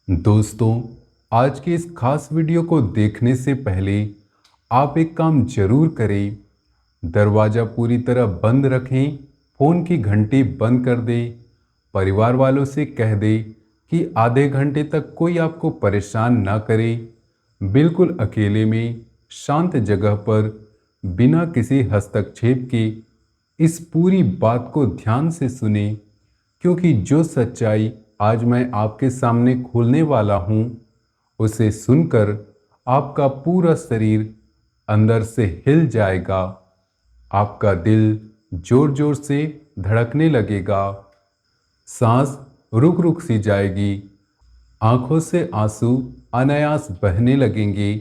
दोस्तों, आज के इस खास वीडियो को देखने से पहले आप एक काम जरूर करें। दरवाज़ा पूरी तरह बंद रखें, फ़ोन की घंटी बंद कर दें, परिवार वालों से कह दें कि आधे घंटे तक कोई आपको परेशान ना करे। बिल्कुल अकेले में शांत जगह पर बिना किसी हस्तक्षेप के इस पूरी बात को ध्यान से सुने, क्योंकि जो सच्चाई आज मैं आपके सामने खोलने वाला हूँ, उसे सुनकर आपका पूरा शरीर अंदर से हिल जाएगा। आपका दिल जोर जोर से धड़कने लगेगा, सांस रुक रुक सी जाएगी, आंखों से आंसू अनायास बहने लगेंगे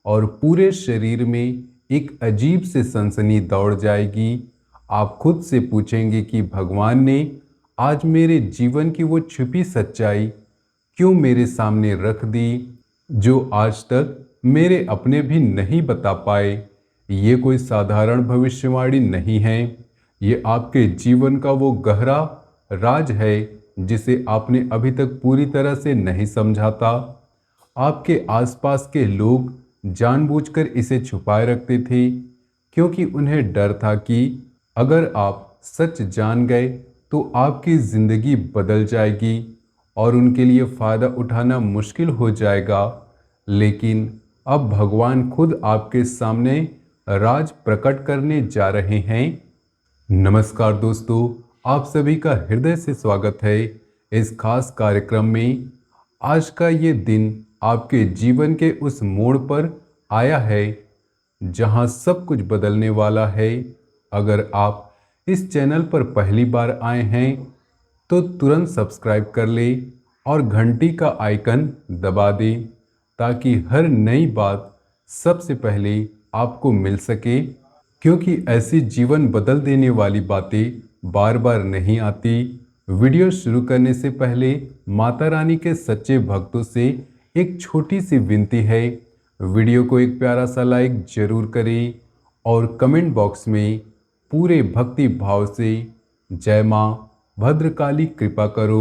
और पूरे शरीर में एक अजीब से सनसनी दौड़ जाएगी। आप खुद से पूछेंगे कि भगवान ने आज मेरे जीवन की वो छुपी सच्चाई क्यों मेरे सामने रख दी, जो आज तक मेरे अपने भी नहीं बता पाए। ये कोई साधारण भविष्यवाणी नहीं है, ये आपके जीवन का वो गहरा राज है जिसे आपने अभी तक पूरी तरह से नहीं समझा था। आपके आसपास के लोग जानबूझकर इसे छुपाए रखते थे, क्योंकि उन्हें डर था कि अगर आप सच जान गए तो आपकी जिंदगी बदल जाएगी और उनके लिए फायदा उठाना मुश्किल हो जाएगा। लेकिन अब भगवान खुद आपके सामने राज प्रकट करने जा रहे हैं। नमस्कार दोस्तों, आप सभी का हृदय से स्वागत है इस खास कार्यक्रम में। आज का ये दिन आपके जीवन के उस मोड़ पर आया है जहां सब कुछ बदलने वाला है। अगर आप इस चैनल पर पहली बार आए हैं तो तुरंत सब्सक्राइब कर लें और घंटी का आइकन दबा दें, ताकि हर नई बात सबसे पहले आपको मिल सके। क्योंकि ऐसी जीवन बदल देने वाली बातें बार बार नहीं आती। वीडियो शुरू करने से पहले माता रानी के सच्चे भक्तों से एक छोटी सी विनती है। वीडियो को एक प्यारा सा लाइक जरूर करें और कमेंट बॉक्स में पूरे भक्ति भाव से जय माँ भद्रकाली कृपा करो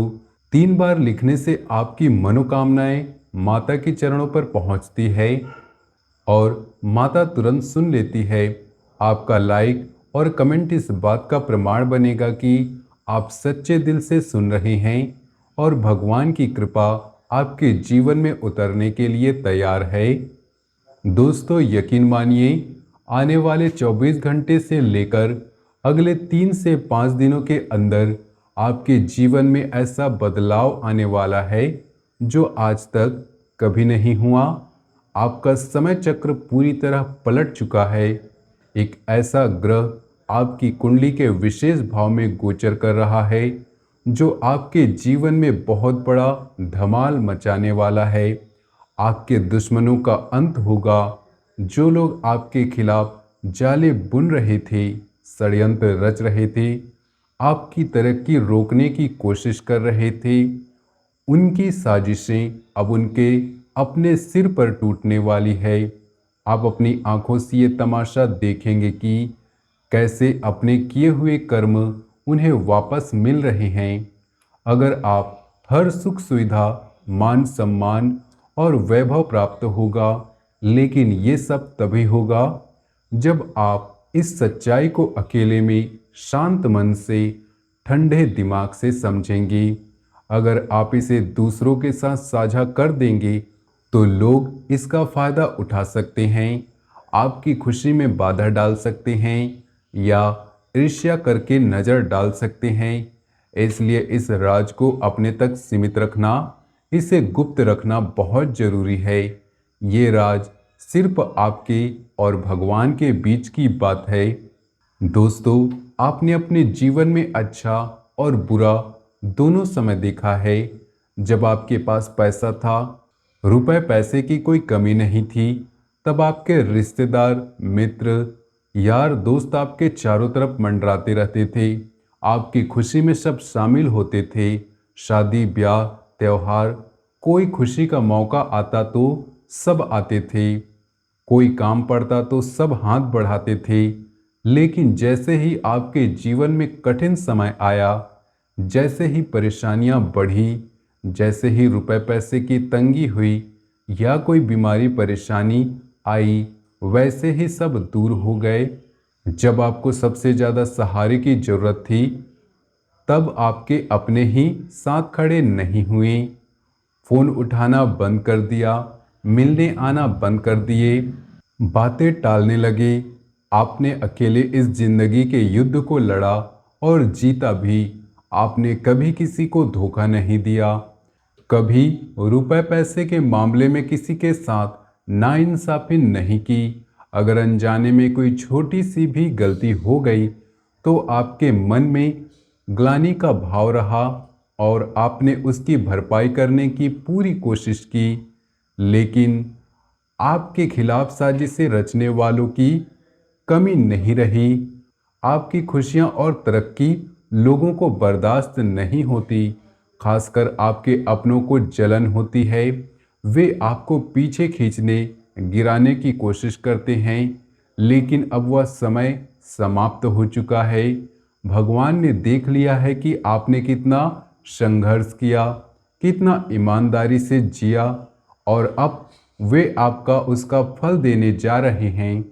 3 बार लिखने से आपकी मनोकामनाएं माता के चरणों पर पहुंचती है और माता तुरंत सुन लेती है। आपका लाइक और कमेंट इस बात का प्रमाण बनेगा कि आप सच्चे दिल से सुन रहे हैं और भगवान की कृपा आपके जीवन में उतरने के लिए तैयार है। दोस्तों, यकीन मानिए, आने वाले 24 घंटे से लेकर अगले 3 से 5 दिनों के अंदर आपके जीवन में ऐसा बदलाव आने वाला है जो आज तक कभी नहीं हुआ। आपका समय चक्र पूरी तरह पलट चुका है। एक ऐसा ग्रह आपकी कुंडली के विशेष भाव में गोचर कर रहा है जो आपके जीवन में बहुत बड़ा धमाल मचाने वाला है। आपके दुश्मनों का अंत होगा। जो लोग आपके खिलाफ जाले बुन रहे थे, षड्यंत्र रच रहे थे, आपकी तरक्की रोकने की कोशिश कर रहे थे, उनकी साजिशें अब उनके अपने सिर पर टूटने वाली है। आप अपनी आंखों से ये तमाशा देखेंगे कि कैसे अपने किए हुए कर्म उन्हें वापस मिल रहे हैं। अगर आप हर सुख सुविधा, मान सम्मान और वैभव प्राप्त होगा, लेकिन ये सब तभी होगा जब आप इस सच्चाई को अकेले में शांत मन से, ठंडे दिमाग से समझेंगे। अगर आप इसे दूसरों के साथ साझा कर देंगे तो लोग इसका फायदा उठा सकते हैं, आपकी खुशी में बाधा डाल सकते हैं या ईर्ष्या करके नज़र डाल सकते हैं। इसलिए इस राज को अपने तक सीमित रखना, इसे गुप्त रखना बहुत जरूरी है। ये राज सिर्फ आपके और भगवान के बीच की बात है। दोस्तों, आपने अपने जीवन में अच्छा और बुरा दोनों समय देखा है। जब आपके पास पैसा था, रुपए पैसे की कोई कमी नहीं थी, तब आपके रिश्तेदार, मित्र, यार दोस्त आपके चारों तरफ मंडराते रहते थे। आपकी खुशी में सब शामिल होते थे। शादी, ब्याह, त्योहार, कोई खुशी का मौका आता तो सब आते थे, कोई काम पड़ता तो सब हाथ बढ़ाते थे। लेकिन जैसे ही आपके जीवन में कठिन समय आया, जैसे ही परेशानियां बढ़ी, जैसे ही रुपए पैसे की तंगी हुई या कोई बीमारी परेशानी आई, वैसे ही सब दूर हो गए। जब आपको सबसे ज़्यादा सहारे की ज़रूरत थी, तब आपके अपने ही साथ खड़े नहीं हुए। फ़ोन उठाना बंद कर दिया, मिलने आना बंद कर दिए, बातें टालने लगे। आपने अकेले इस जिंदगी के युद्ध को लड़ा और जीता भी। आपने कभी किसी को धोखा नहीं दिया, कभी रुपए पैसे के मामले में किसी के साथ नाइंसाफी नहीं की। अगर अनजाने में कोई छोटी सी भी गलती हो गई तो आपके मन में ग्लानि का भाव रहा और आपने उसकी भरपाई करने की पूरी कोशिश की। लेकिन आपके खिलाफ साजिशें रचने वालों की कमी नहीं रही। आपकी खुशियां और तरक्की लोगों को बर्दाश्त नहीं होती, खासकर आपके अपनों को जलन होती है। वे आपको पीछे खींचने, गिराने की कोशिश करते हैं, लेकिन अब वह समय समाप्त हो चुका है। भगवान ने देख लिया है कि आपने कितना संघर्ष किया, कितना ईमानदारी से जिया, और अब वे आपका उसका फल देने जा रहे हैं।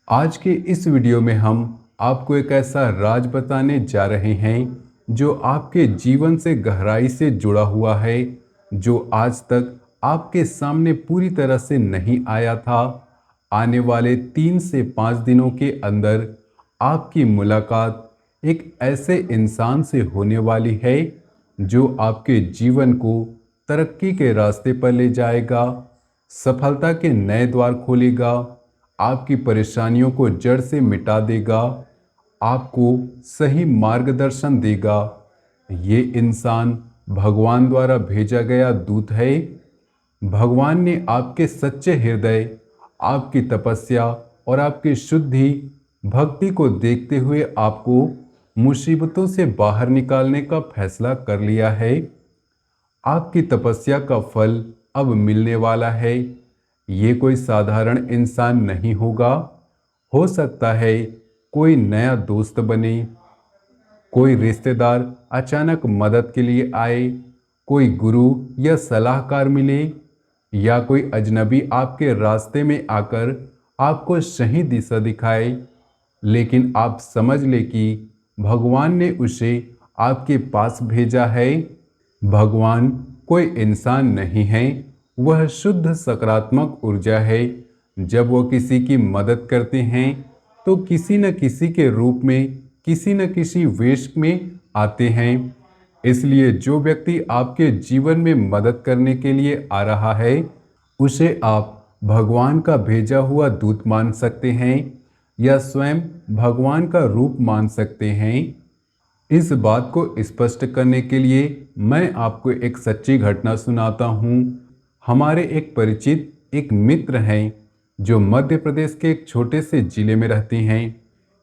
आज के इस वीडियो में हम आपको एक ऐसा राज बताने जा रहे हैं जो आपके जीवन से गहराई से जुड़ा हुआ है, जो आज तक आपके सामने पूरी तरह से नहीं आया था। आने वाले 3 से 5 दिनों के अंदर आपकी मुलाकात एक ऐसे इंसान से होने वाली है जो आपके जीवन को तरक्की के रास्ते पर ले जाएगा, सफलता के नए द्वार खोलेगा, आपकी परेशानियों को जड़ से मिटा देगा, आपको सही मार्गदर्शन देगा। ये इंसान भगवान द्वारा भेजा गया दूत है। भगवान ने आपके सच्चे हृदय, आपकी तपस्या और आपकी शुद्धि भक्ति को देखते हुए आपको मुसीबतों से बाहर निकालने का फैसला कर लिया है। आपकी तपस्या का फल अब मिलने वाला है। ये कोई साधारण इंसान नहीं होगा। हो सकता है कोई नया दोस्त बने, कोई रिश्तेदार अचानक मदद के लिए आए, कोई गुरु या सलाहकार मिले, या कोई अजनबी आपके रास्ते में आकर आपको सही दिशा दिखाए। लेकिन आप समझ ले कि भगवान ने उसे आपके पास भेजा है। भगवान कोई इंसान नहीं है, वह शुद्ध सकारात्मक ऊर्जा है। जब वो किसी की मदद करते हैं तो किसी न किसी के रूप में, किसी न किसी वेश में आते हैं। इसलिए जो व्यक्ति आपके जीवन में मदद करने के लिए आ रहा है, उसे आप भगवान का भेजा हुआ दूत मान सकते हैं या स्वयं भगवान का रूप मान सकते हैं। इस बात को स्पष्ट करने के लिए मैं आपको एक सच्ची घटना सुनाता हूँ। हमारे एक परिचित एक मित्र हैं जो मध्य प्रदेश के एक छोटे से जिले में रहते हैं।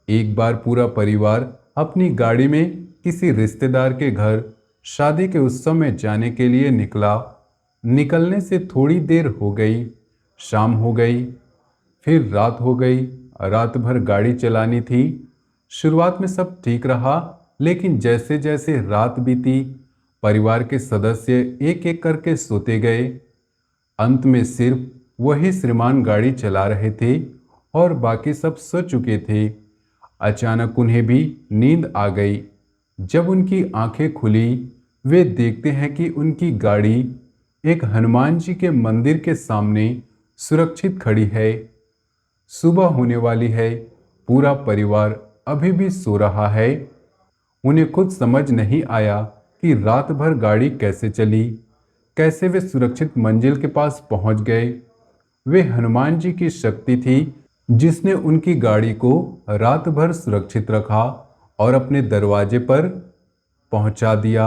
एक बार पूरा परिवार अपनी गाड़ी में किसी रिश्तेदार के घर शादी के उत्सव में जाने के लिए निकला। निकलने से थोड़ी देर हो गई, शाम हो गई, फिर रात हो गई। रात भर गाड़ी चलानी थी। शुरुआत में सब ठीक रहा, लेकिन जैसे जैसे रात बीती, परिवार के सदस्य एक एक करके सोते गए। अंत में सिर्फ वही श्रीमान गाड़ी चला रहे थे और बाकी सब सो चुके थे। अचानक उन्हें भी नींद आ गई। जब उनकी आंखें खुली, वे देखते हैं कि उनकी गाड़ी एक हनुमान जी के मंदिर के सामने सुरक्षित खड़ी है। सुबह होने वाली है, पूरा परिवार अभी भी सो रहा है। उन्हें खुद समझ नहीं आया कि रात भर गाड़ी कैसे चली, कैसे वे सुरक्षित मंजिल के पास पहुंच गए। वे हनुमान जी की शक्ति थी जिसने उनकी गाड़ी को रात भर सुरक्षित रखा और अपने दरवाजे पर पहुंचा दिया।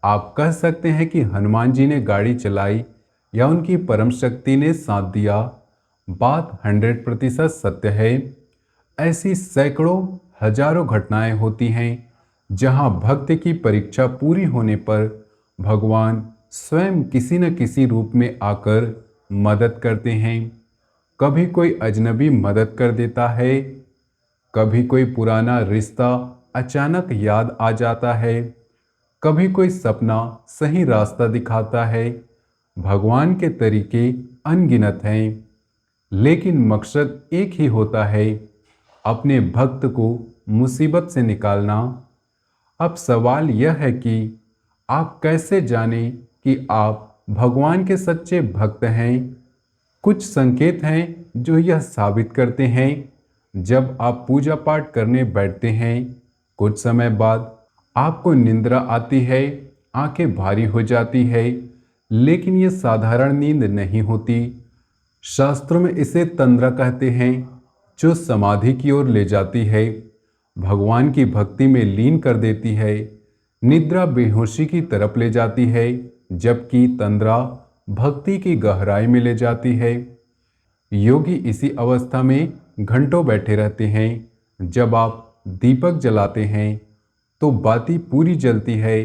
आप कह सकते हैं कि हनुमान जी ने गाड़ी चलाई या उनकी परम शक्ति ने साथ दिया। बात 100% सत्य है। ऐसी सैकड़ों हजारों घटनाएं होती हैं जहां भक्त की परीक्षा पूरी होने पर भगवान स्वयं किसी न किसी रूप में आकर मदद करते हैं। कभी कोई अजनबी मदद कर देता है, कभी कोई पुराना रिश्ता अचानक याद आ जाता है, कभी कोई सपना सही रास्ता दिखाता है। भगवान के तरीके अनगिनत हैं, लेकिन मकसद एक ही होता है, अपने भक्त को मुसीबत से निकालना। अब सवाल यह है कि आप कैसे जानें कि आप भगवान के सच्चे भक्त हैं। कुछ संकेत हैं जो यह साबित करते हैं। जब आप पूजा पाठ करने बैठते हैं, कुछ समय बाद आपको निंद्रा आती है, आंखें भारी हो जाती है, लेकिन ये साधारण नींद नहीं होती। शास्त्रों में इसे तंद्रा कहते हैं, जो समाधि की ओर ले जाती है, भगवान की भक्ति में लीन कर देती है। निद्रा बेहोशी की तरफ ले जाती है, जबकि तंद्रा भक्ति की गहराई में ले जाती है। योगी इसी अवस्था में घंटों बैठे रहते हैं। जब आप दीपक जलाते हैं तो बाती पूरी जलती है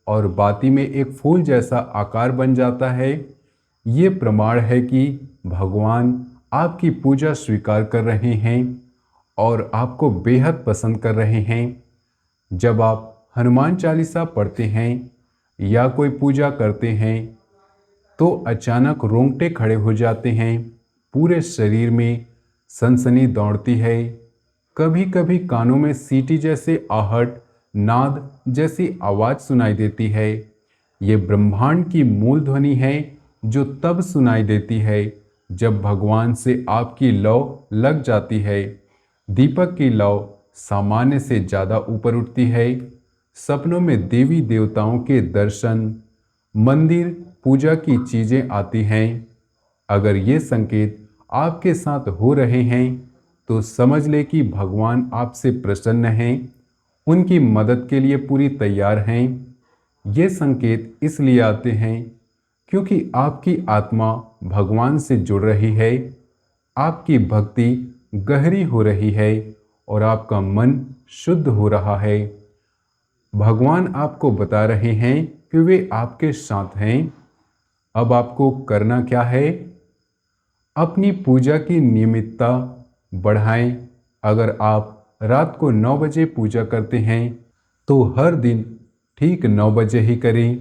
और बाती में एक फूल जैसा आकार बन जाता है। ये प्रमाण है कि भगवान आपकी पूजा स्वीकार कर रहे हैं और आपको बेहद पसंद कर रहे हैं। जब आप हनुमान चालीसा पढ़ते हैं या कोई पूजा करते हैं तो अचानक रोंगटे खड़े हो जाते हैं, पूरे शरीर में सनसनी दौड़ती है, कभी कभी कानों में सीटी जैसे आहट, नाद जैसी आवाज सुनाई देती है। ये ब्रह्मांड की मूल ध्वनि है, जो तब सुनाई देती है जब भगवान से आपकी लौ लग जाती है। दीपक की लौ सामान्य से ज़्यादा ऊपर उठती है। सपनों में देवी देवताओं के दर्शन, मंदिर, पूजा की चीज़ें आती हैं। अगर ये संकेत आपके साथ हो रहे हैं तो समझ ले कि भगवान आपसे प्रसन्न हैं, उनकी मदद के लिए पूरी तैयार हैं। ये संकेत इसलिए आते हैं क्योंकि आपकी आत्मा भगवान से जुड़ रही है, आपकी भक्ति गहरी हो रही है और आपका मन शुद्ध हो रहा है। भगवान आपको बता रहे हैं कि वे आपके साथ हैं। अब आपको करना क्या है? अपनी पूजा की नियमितता बढ़ाएं। अगर आप रात को 9 बजे पूजा करते हैं तो हर दिन ठीक 9 बजे ही करें।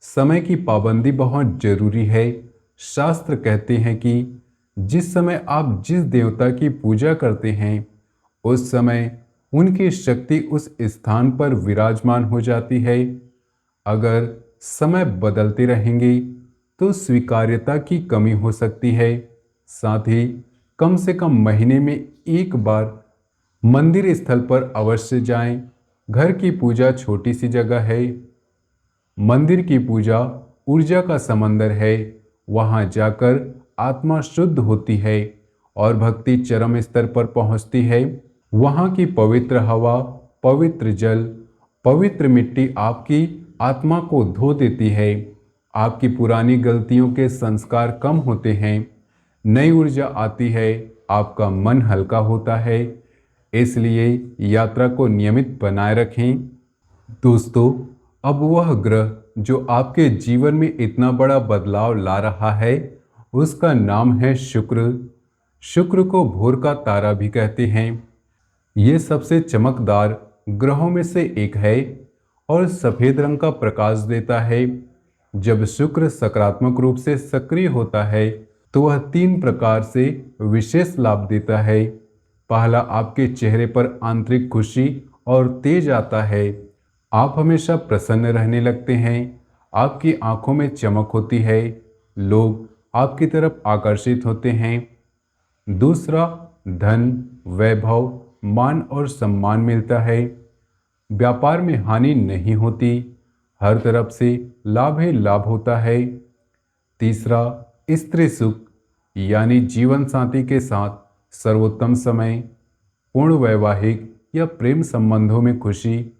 समय की पाबंदी बहुत जरूरी है। शास्त्र कहते हैं कि जिस समय आप जिस देवता की पूजा करते हैं उस समय उनकी शक्ति उस स्थान पर विराजमान हो जाती है। अगर समय बदलते रहेंगे तो स्वीकार्यता की कमी हो सकती है। साथ ही कम से कम महीने में एक बार मंदिर स्थल पर अवश्य जाएं। घर की पूजा छोटी सी जगह है, मंदिर की पूजा ऊर्जा का समंदर है। वहां जाकर आत्मा शुद्ध होती है और भक्ति चरम स्तर पर पहुंचती है। वहां की पवित्र हवा, पवित्र जल, पवित्र मिट्टी आपकी आत्मा को धो देती है। आपकी पुरानी गलतियों के संस्कार कम होते हैं, नई ऊर्जा आती है, आपका मन हल्का होता है। इसलिए यात्रा को नियमित बनाए रखें। दोस्तों, अब वह ग्रह जो आपके जीवन में इतना बड़ा बदलाव ला रहा है, उसका नाम है शुक्र। शुक्र को भोर का तारा भी कहते हैं। ये सबसे चमकदार ग्रहों में से एक है और सफेद रंग का प्रकाश देता है। जब शुक्र सकारात्मक रूप से सक्रिय होता है तो वह 3 प्रकार से विशेष लाभ देता है। पहला, आपके चेहरे पर आंतरिक खुशी और तेज आता है। आप हमेशा प्रसन्न रहने लगते हैं, आपकी आंखों में चमक होती है, लोग आपकी तरफ आकर्षित होते हैं। दूसरा, धन, वैभव, मान और सम्मान मिलता है। व्यापार में हानि नहीं होती, हर तरफ से लाभ ही लाभ होता है। तीसरा, स्त्री सुख, यानी जीवन साथी के साथ सर्वोत्तम समय, पूर्ण वैवाहिक या प्रेम संबंधों में खुशी।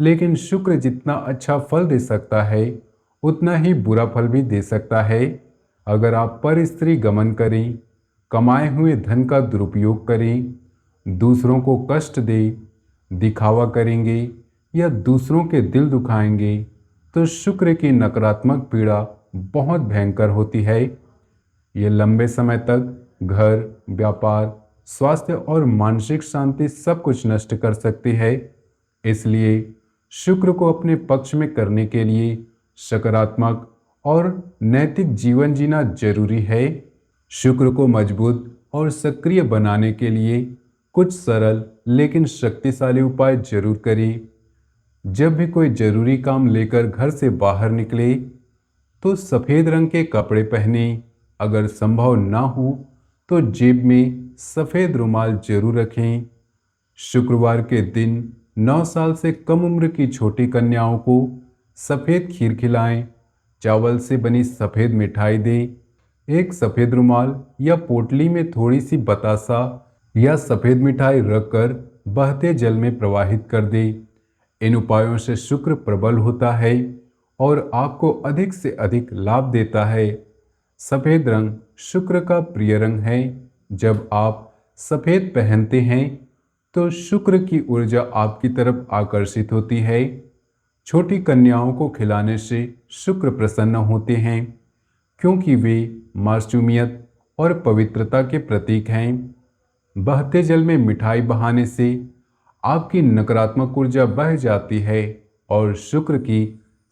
लेकिन शुक्र जितना अच्छा फल दे सकता है उतना ही बुरा फल भी दे सकता है। अगर आप पर स्त्री गमन करें, कमाए हुए धन का दुरुपयोग करें, दूसरों को कष्ट दें, दिखावा करेंगे या दूसरों के दिल दुखाएंगे तो शुक्र की नकारात्मक पीड़ा बहुत भयंकर होती है। ये लंबे समय तक घर, व्यापार, स्वास्थ्य और मानसिक शांति सब कुछ नष्ट कर सकती है। इसलिए शुक्र को अपने पक्ष में करने के लिए सकारात्मक और नैतिक जीवन जीना जरूरी है। शुक्र को मजबूत और सक्रिय बनाने के लिए कुछ सरल लेकिन शक्तिशाली उपाय जरूर करें। जब भी कोई जरूरी काम लेकर घर से बाहर निकले तो सफेद रंग के कपड़े पहने। अगर संभव ना हो तो जेब में सफेद रुमाल जरूर रखें। शुक्रवार के दिन 9 साल से कम उम्र की छोटी कन्याओं को सफेद खीर खिलाएं। चावल से बनी सफेद मिठाई दें। एक सफेद रुमाल या पोटली में थोड़ी सी बतासा या सफेद मिठाई रखकर बहते जल में प्रवाहित कर दें। इन उपायों से शुक्र प्रबल होता है और आपको अधिक से अधिक लाभ देता है। सफेद रंग शुक्र का प्रिय रंग है। जब आप सफेद पहनते हैं तो शुक्र की ऊर्जा आपकी तरफ आकर्षित होती है। छोटी कन्याओं को खिलाने से शुक्र प्रसन्न होते हैं क्योंकि वे मासूमियत और पवित्रता के प्रतीक हैं। बहते जल में मिठाई बहाने से आपकी नकारात्मक ऊर्जा बह जाती है और शुक्र की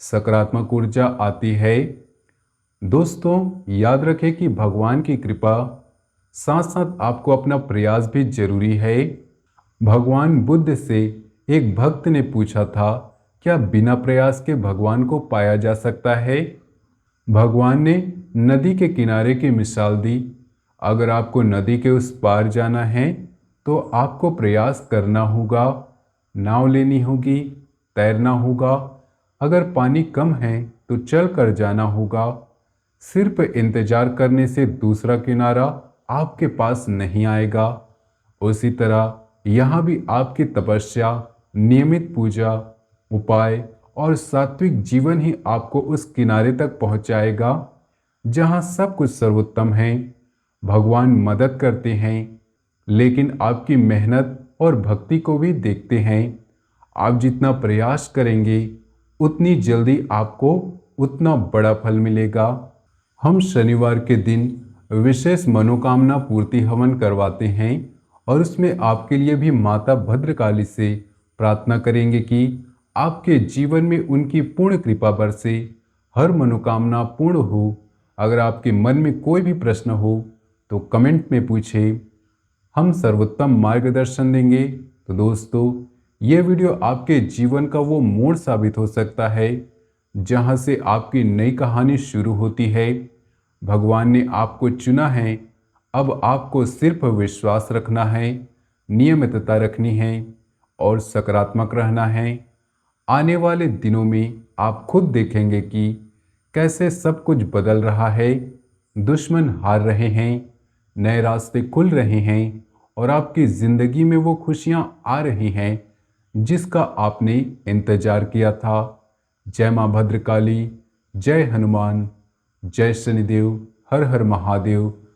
सकारात्मक ऊर्जा आती है। दोस्तों, याद रखें कि भगवान की कृपा साथ साथ आपको अपना प्रयास भी जरूरी है। भगवान बुद्ध से एक भक्त ने पूछा था, क्या बिना प्रयास के भगवान को पाया जा सकता है? भगवान ने नदी के किनारे की मिसाल दी। अगर आपको नदी के उस पार जाना है तो आपको प्रयास करना होगा, नाव लेनी होगी, तैरना होगा। अगर पानी कम है तो चल कर जाना होगा। सिर्फ इंतजार करने से दूसरा किनारा आपके पास नहीं आएगा। उसी तरह यहाँ भी आपकी तपस्या, नियमित पूजा, उपाय और सात्विक जीवन ही आपको उस किनारे तक पहुँचाएगा जहाँ सब कुछ सर्वोत्तम है। भगवान मदद करते हैं लेकिन आपकी मेहनत और भक्ति को भी देखते हैं। आप जितना प्रयास करेंगे उतनी जल्दी आपको उतना बड़ा फल मिलेगा। हम शनिवार के दिन विशेष मनोकामना पूर्ति हवन करवाते हैं और उसमें आपके लिए भी माता भद्रकाली से प्रार्थना करेंगे कि आपके जीवन में उनकी पूर्ण कृपा बरसे, हर मनोकामना पूर्ण हो। अगर आपके मन में कोई भी प्रश्न हो तो कमेंट में पूछें, हम सर्वोत्तम मार्गदर्शन देंगे। तो दोस्तों, ये वीडियो आपके जीवन का वो मोड़ साबित हो सकता है जहां से आपकी नई कहानी शुरू होती है। भगवान ने आपको चुना है, अब आपको सिर्फ विश्वास रखना है, नियमितता रखनी है और सकारात्मक रहना है। आने वाले दिनों में आप खुद देखेंगे कि कैसे सब कुछ बदल रहा है, दुश्मन हार रहे हैं, नए रास्ते खुल रहे हैं और आपकी ज़िंदगी में वो खुशियाँ आ रही हैं जिसका आपने इंतजार किया था। जय माँ भद्रकाली, जय हनुमान, जय शनिदेव, हर हर महादेव।